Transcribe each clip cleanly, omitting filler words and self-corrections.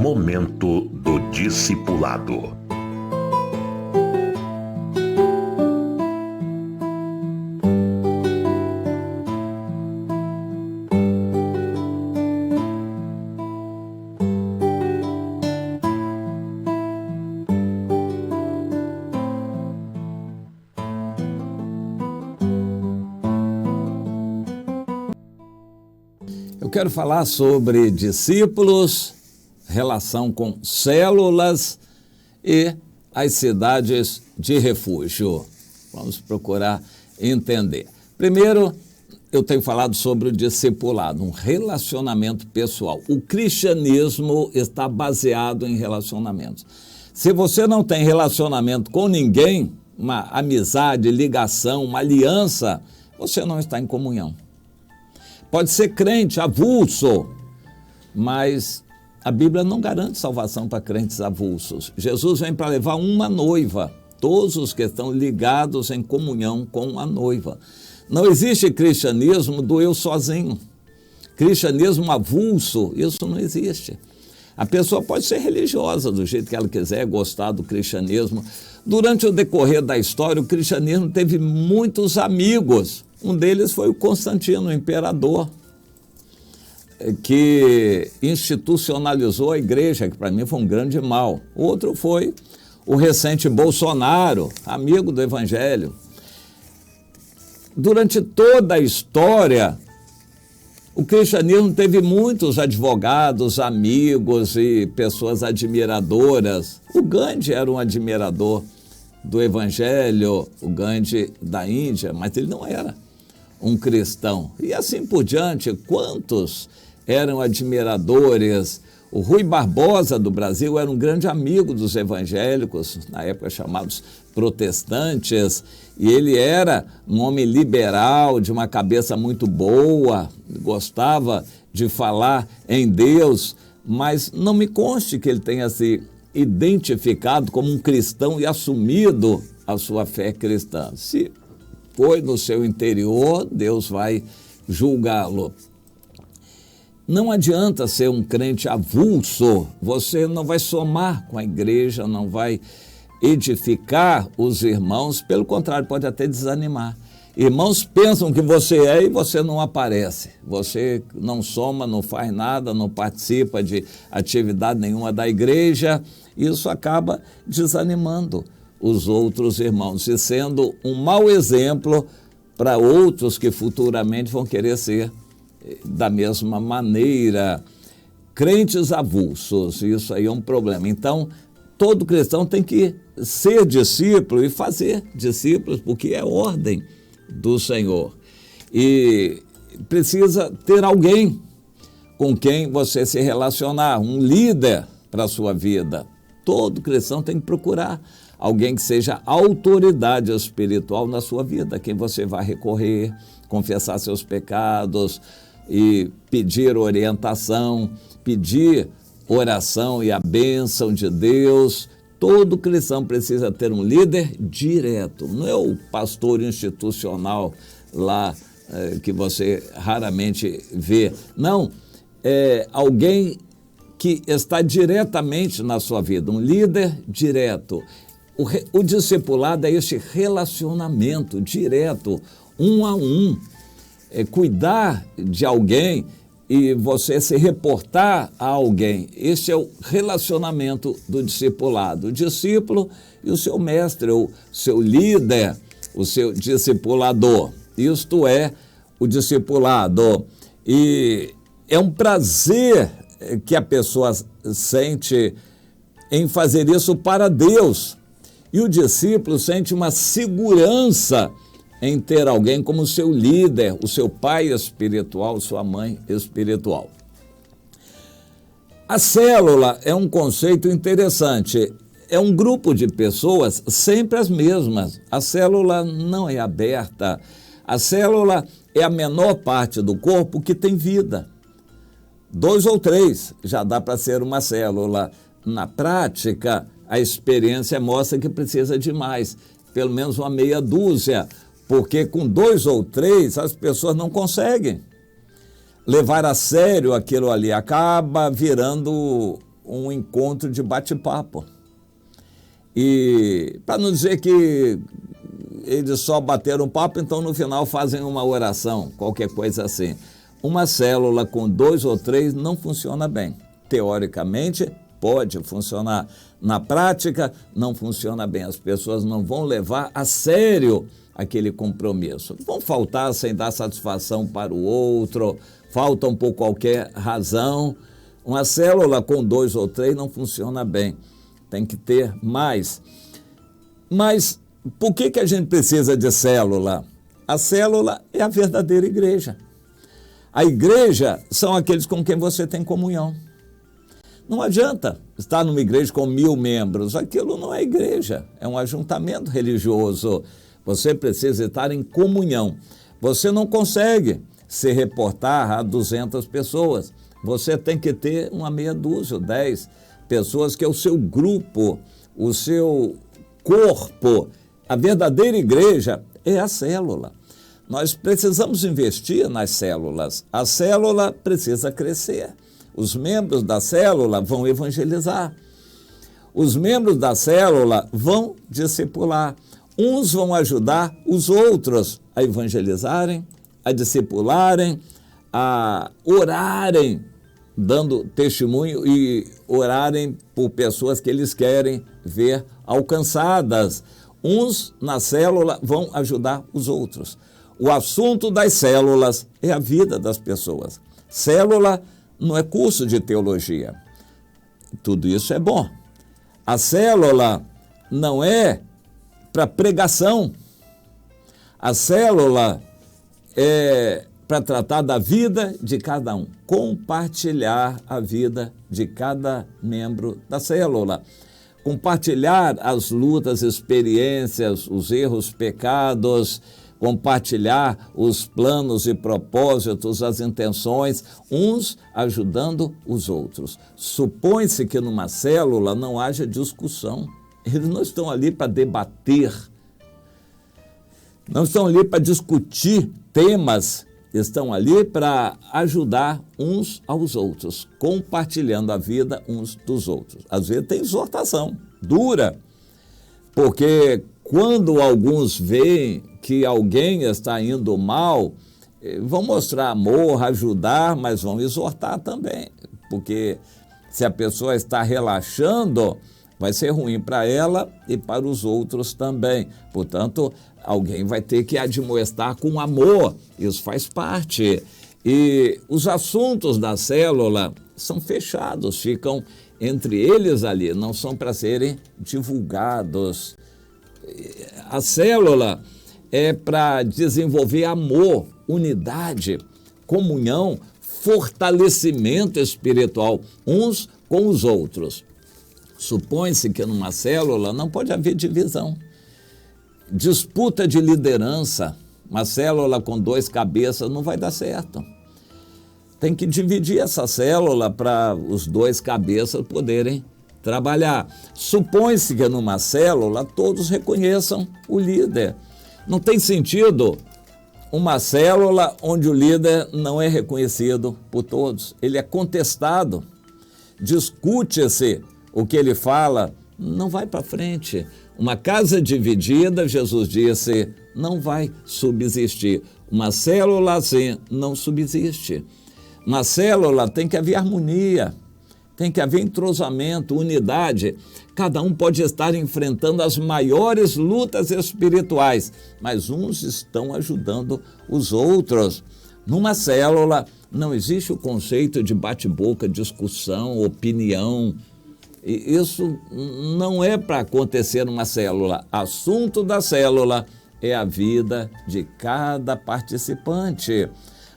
Momento do Discipulado. Eu quero falar sobre discípulos, relação com células e as cidades de refúgio. Vamos procurar entender. Primeiro, eu tenho falado sobre o discipulado, um relacionamento pessoal. O cristianismo está baseado em relacionamentos. Se você não tem relacionamento com ninguém, uma amizade, ligação, uma aliança, você não está em comunhão. Pode ser crente, avulso, mas a Bíblia não garante salvação para crentes avulsos. Jesus vem para levar uma noiva, todos os que estão ligados em comunhão com a noiva. Não existe cristianismo do eu sozinho. Cristianismo avulso, isso não existe. A pessoa pode ser religiosa do jeito que ela quiser, gostar do cristianismo. Durante o decorrer da história, o cristianismo teve muitos amigos. Um deles foi o Constantino, o imperador, que institucionalizou a igreja, que para mim foi um grande mal. Outro foi o recente Bolsonaro, amigo do evangelho. Durante toda a história, o cristianismo teve muitos advogados, amigos e pessoas admiradoras. O Gandhi era um admirador do evangelho, o Gandhi da Índia, mas ele não era um cristão. E assim por diante, quantos eram admiradores? O Rui Barbosa do Brasil era um grande amigo dos evangélicos, na época chamados protestantes, e ele era um homem liberal, de uma cabeça muito boa, gostava de falar em Deus, mas não me conste que ele tenha se identificado como um cristão e assumido a sua fé cristã. Se foi no seu interior, Deus vai julgá-lo. Não adianta ser um crente avulso, você não vai somar com a igreja, não vai edificar os irmãos, pelo contrário, pode até desanimar. Irmãos pensam que você é e você não aparece, você não soma, não faz nada, não participa de atividade nenhuma da igreja, isso acaba desanimando os outros irmãos e sendo um mau exemplo para outros que futuramente vão querer ser da mesma maneira. Crentes avulsos, isso aí é um problema. Então, todo cristão tem que ser discípulo e fazer discípulos, porque é ordem do Senhor. E precisa ter alguém com quem você se relacionar, um líder para a sua vida. Todo cristão tem que procurar alguém que seja autoridade espiritual na sua vida, a quem você vai recorrer, confessar seus pecados e pedir orientação, pedir oração e a bênção de Deus. Todo cristão precisa ter um líder direto, não é o pastor institucional lá que você raramente vê. Não, é alguém que está diretamente na sua vida, um líder direto. O discipulado é este relacionamento direto, um a um. É cuidar de alguém e você se reportar a alguém. Esse é o relacionamento do discipulado. O discípulo e o seu mestre, o seu líder, o seu discipulador. Isto é o discipulado. E é um prazer que a pessoa sente em fazer isso para Deus. E o discípulo sente uma segurança em ter alguém como seu líder, o seu pai espiritual, sua mãe espiritual. A célula é um conceito interessante. É um grupo de pessoas sempre as mesmas. A célula não é aberta. A célula é a menor parte do corpo que tem vida. 2 ou 3 já dá para ser uma célula. Na prática, a experiência mostra que precisa de mais, pelo menos uma meia dúzia, porque com 2 ou 3 as pessoas não conseguem levar a sério aquilo ali, acaba virando um encontro de bate-papo. E para não dizer que eles só bateram papo, então no final fazem uma oração, qualquer coisa assim. Uma célula com 2 ou 3 não funciona bem. Teoricamente, pode funcionar. Na prática, não funciona bem. As pessoas não vão levar a sério aquele compromisso. Vão faltar sem dar satisfação para o outro, faltam por qualquer razão. Uma célula com 2 ou 3 não funciona bem. Tem que ter mais. Mas por que a gente precisa de célula? A célula é a verdadeira igreja. A igreja são aqueles com quem você tem comunhão. Não adianta estar numa igreja com 1000 membros. Aquilo não é igreja, é um ajuntamento religioso. Você precisa estar em comunhão. Você não consegue se reportar a 200 pessoas. Você tem que ter uma meia dúzia, 10 pessoas, que é o seu grupo, o seu corpo. A verdadeira igreja é a célula. Nós precisamos investir nas células. A célula precisa crescer. Os membros da célula vão evangelizar. Os membros da célula vão discipular. Uns vão ajudar os outros a evangelizarem, a discipularem, a orarem, dando testemunho e orarem por pessoas que eles querem ver alcançadas. Uns na célula vão ajudar os outros. O assunto das células é a vida das pessoas. Célula não é curso de teologia. Tudo isso é bom. A célula não é para pregação. A célula é para tratar da vida de cada um. Compartilhar a vida de cada membro da célula. Compartilhar as lutas, experiências, os erros, pecados, compartilhar os planos e propósitos, as intenções, uns ajudando os outros. Supõe-se que numa célula não haja discussão. Eles não estão ali para debater, não estão ali para discutir temas, estão ali para ajudar uns aos outros, compartilhando a vida uns dos outros. Às vezes tem exortação dura, porque quando alguns veem que alguém está indo mal, vão mostrar amor, ajudar, mas vão exortar também, porque se a pessoa está relaxando, vai ser ruim para ela e para os outros também. Portanto, alguém vai ter que admoestar com amor, isso faz parte. E os assuntos da célula são fechados, ficam entre eles ali, não são para serem divulgados. A célula é para desenvolver amor, unidade, comunhão, fortalecimento espiritual uns com os outros. Supõe-se que numa célula não pode haver divisão. Disputa de liderança, uma célula com 2 cabeças não vai dar certo. Tem que dividir essa célula para os 2 cabeças poderem trabalhar. Supõe-se que numa célula todos reconheçam o líder. Não tem sentido uma célula onde o líder não é reconhecido por todos. Ele é contestado, discute-se o que ele fala, não vai para frente. Uma casa dividida, Jesus disse, não vai subsistir. Uma célula assim não subsiste. Na célula tem que haver harmonia, tem que haver entrosamento, unidade. Cada um pode estar enfrentando as maiores lutas espirituais, mas uns estão ajudando os outros. Numa célula não existe o conceito de bate-boca, discussão, opinião. Isso não é para acontecer numa célula. Assunto da célula é a vida de cada participante,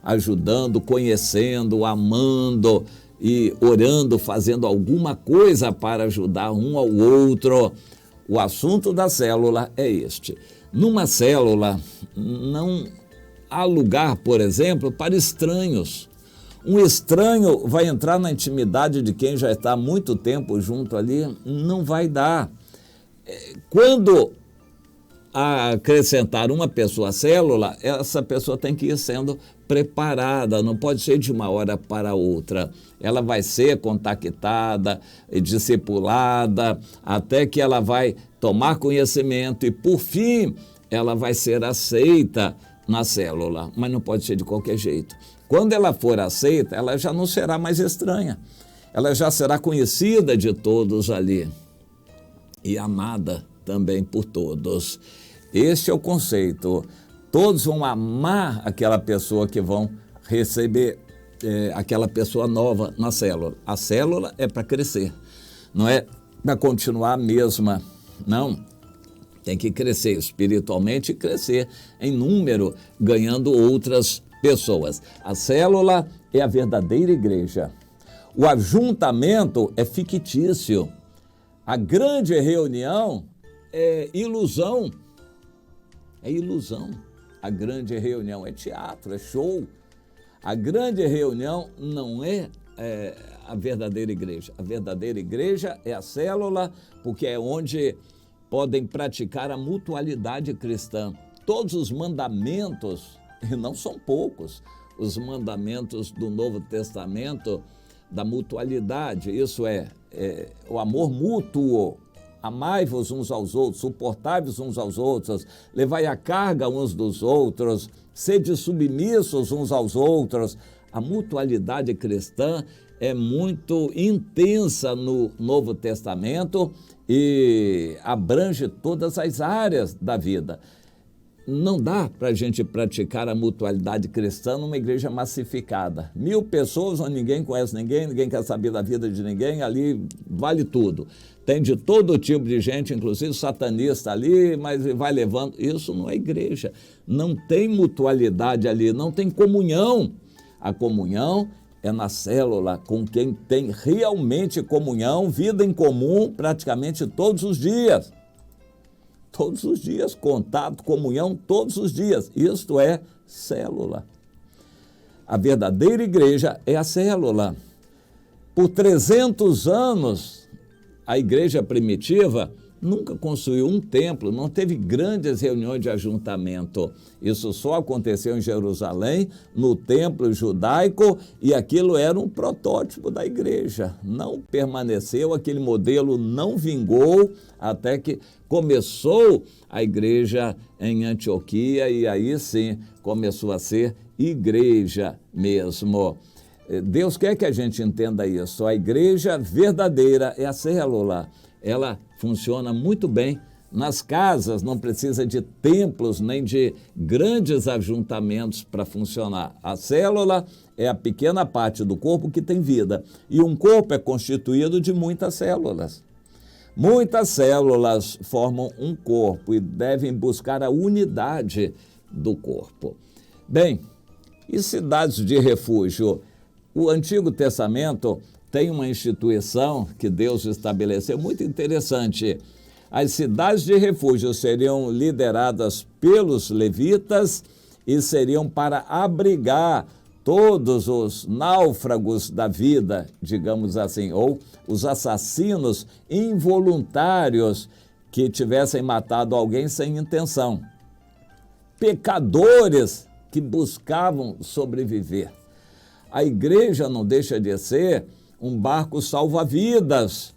ajudando, conhecendo, amando e orando, fazendo alguma coisa para ajudar um ao outro. O assunto da célula é este. Numa célula não há lugar, por exemplo, para estranhos. Um estranho vai entrar na intimidade de quem já está há muito tempo junto ali, não vai dar. Quando acrescentar uma pessoa à célula, essa pessoa tem que ir sendo preparada, não pode ser de uma hora para outra. Ela vai ser contactada e discipulada, até que ela vai tomar conhecimento e, por fim, ela vai ser aceita na célula, mas não pode ser de qualquer jeito. Quando ela for aceita, ela já não será mais estranha, ela já será conhecida de todos ali e amada também por todos. Este é o conceito. Todos vão amar aquela pessoa que vão receber, aquela pessoa nova na célula. A célula é para crescer, não é para continuar a mesma, não. Tem que crescer espiritualmente e crescer em número, ganhando outras pessoas. A célula é a verdadeira igreja. O ajuntamento é fictício. A grande reunião é ilusão. É ilusão. A grande reunião é teatro, é show. A grande reunião não é a verdadeira igreja. A verdadeira igreja é a célula, porque é onde podem praticar a mutualidade cristã. Todos os mandamentos, e não são poucos, os mandamentos do Novo Testamento da mutualidade, isso é o amor mútuo. Amai-vos uns aos outros, suportai-vos uns aos outros, levai a carga uns dos outros, sede submissos uns aos outros. A mutualidade cristã é muito intensa no Novo Testamento e abrange todas as áreas da vida. Não dá para a gente praticar a mutualidade cristã numa igreja massificada. 1000 pessoas onde ninguém conhece ninguém, ninguém quer saber da vida de ninguém, ali vale tudo. Tem de todo tipo de gente, inclusive satanista ali, mas vai levando. Isso não é igreja. Não tem mutualidade ali, não tem comunhão. A comunhão é na célula, com quem tem realmente comunhão, vida em comum, praticamente todos os dias. Todos os dias, contato, comunhão, todos os dias. Isto é célula. A verdadeira igreja é a célula. Por 300 anos, a igreja primitiva nunca construiu um templo, não teve grandes reuniões de ajuntamento. Isso só aconteceu em Jerusalém, no templo judaico, e aquilo era um protótipo da igreja. Não permaneceu, aquele modelo não vingou, até que começou a igreja em Antioquia, e aí sim começou a ser igreja mesmo. Deus quer que a gente entenda isso. A igreja verdadeira é a célula. Ela funciona muito bem nas casas, não precisa de templos nem de grandes ajuntamentos para funcionar. A célula é a pequena parte do corpo que tem vida, e um corpo é constituído de muitas células. Muitas células formam um corpo e devem buscar a unidade do corpo. Bem, e cidades de refúgio? O Antigo Testamento tem uma instituição que Deus estabeleceu muito interessante. As cidades de refúgio seriam lideradas pelos levitas e seriam para abrigar todos os náufragos da vida, digamos assim, ou os assassinos involuntários que tivessem matado alguém sem intenção. Pecadores que buscavam sobreviver. A igreja não deixa de ser um barco salva-vidas,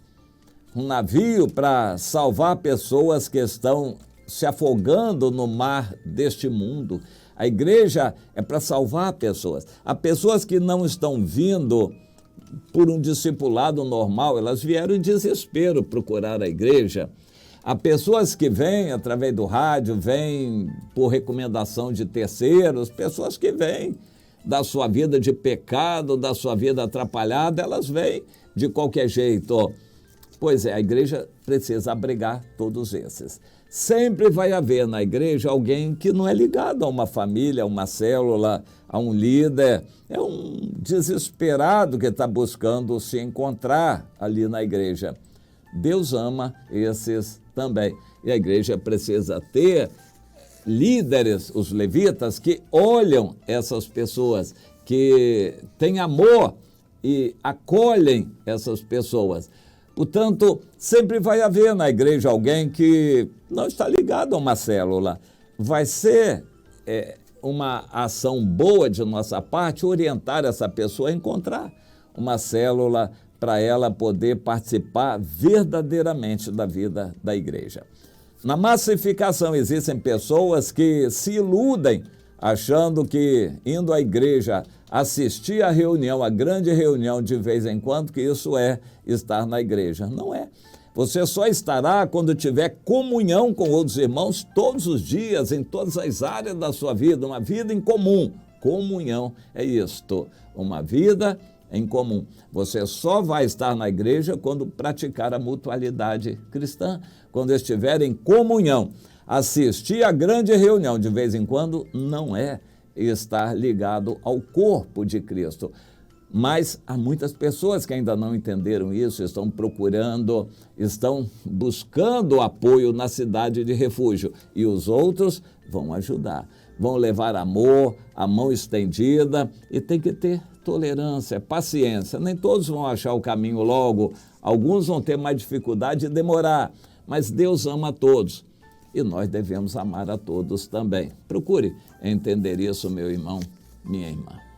um navio para salvar pessoas que estão se afogando no mar deste mundo. A igreja é para salvar pessoas. Há pessoas que não estão vindo por um discipulado normal, elas vieram em desespero procurar a igreja. Há pessoas que vêm através do rádio, vêm por recomendação de terceiros, pessoas que vêm da sua vida de pecado, da sua vida atrapalhada, elas vêm de qualquer jeito. Pois é, a igreja precisa abrigar todos esses. Sempre vai haver na igreja alguém que não é ligado a uma família, a uma célula, a um líder. É um desesperado que está buscando se encontrar ali na igreja. Deus ama esses também. E a igreja precisa ter líderes, os levitas, que olham essas pessoas, que têm amor e acolhem essas pessoas. Portanto, sempre vai haver na igreja alguém que não está ligado a uma célula. Vai ser uma ação boa de nossa parte orientar essa pessoa a encontrar uma célula para ela poder participar verdadeiramente da vida da igreja. Na massificação existem pessoas que se iludem achando que indo à igreja assistir à reunião, a grande reunião de vez em quando, que isso é estar na igreja. Não é. Você só estará quando tiver comunhão com outros irmãos todos os dias, em todas as áreas da sua vida, uma vida em comum. Comunhão é isto, uma vida em comum. Você só vai estar na igreja quando praticar a mutualidade cristã, quando estiver em comunhão. Assistir à grande reunião de vez em quando não é estar ligado ao corpo de Cristo. Mas há muitas pessoas que ainda não entenderam isso, estão procurando, estão buscando apoio na cidade de refúgio. E os outros vão ajudar, vão levar amor, a mão estendida, e tem que ter tolerância, paciência. Nem todos vão achar o caminho logo, alguns vão ter mais dificuldade e demorar, mas Deus ama a todos. E nós devemos amar a todos também. Procure entender isso, meu irmão, minha irmã.